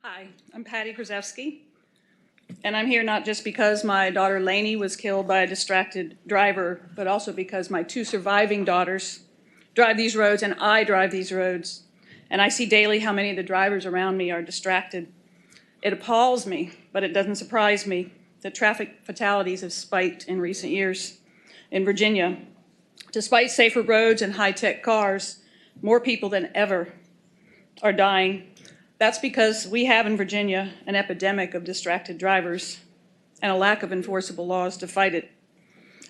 Hi, I'm Patty Kruszewski, and I'm here not just because my daughter Lanie was killed by a distracted driver, but also because my two surviving daughters drive these roads and I drive these roads, and I see daily how many of the drivers around me are distracted. It appalls me, but it doesn't surprise me that traffic fatalities have spiked in recent years. In Virginia, despite safer roads and high-tech cars, more people than ever are dying. That's because we have in Virginia an epidemic of distracted drivers and a lack of enforceable laws to fight it.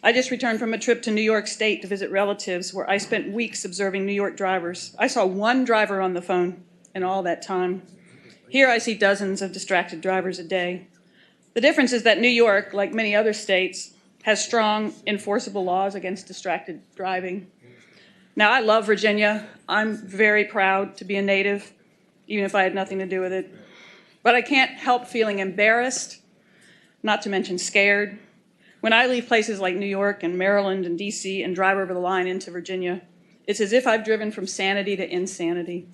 I just returned from a trip to New York State to visit relatives where I spent weeks observing New York drivers. I saw one driver on the phone in all that time. Here I see dozens of distracted drivers a day. The difference is that New York, like many other states, has strong enforceable laws against distracted driving. Now, I love Virginia. I'm very proud to be a native, even if I had nothing to do with it. But I can't help feeling embarrassed, not to mention scared, when I leave places like New York and Maryland and DC and drive over the line into Virginia. It's as if I've driven from sanity to insanity.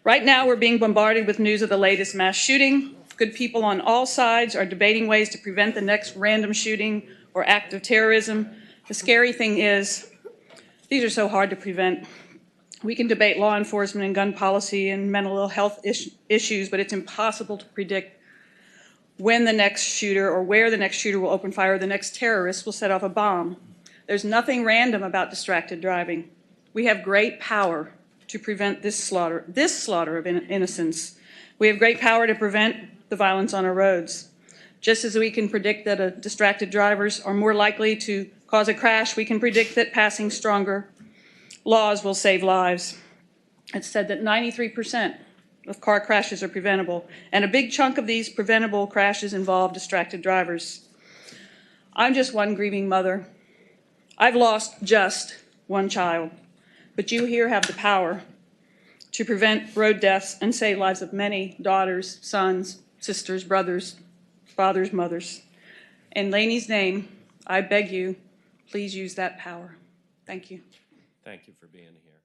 Right now, we're being bombarded with news of the latest mass shooting. Good people on all sides are debating ways to prevent the next random shooting or act of terrorism. The scary thing is, these are so hard to prevent. We can debate law enforcement and gun policy and mental health issues, but it's impossible to predict when the next shooter or where the next shooter will open fire or the next terrorist will set off a bomb. There's nothing random about distracted driving. We have great power to prevent this slaughter of innocence. We have great power to prevent the violence on our roads. Just as we can predict that distracted drivers are more likely to cause a crash, we can predict that passing stronger laws will save lives. It's said that 93% of car crashes are preventable, and a big chunk of these preventable crashes involve distracted drivers. I'm just one grieving mother. I've lost just one child, but you here have the power to prevent road deaths and save lives of many daughters, sons, sisters, brothers, fathers, mothers. In Lanie's name, I beg you, please use that power. Thank you. Thank you for being here.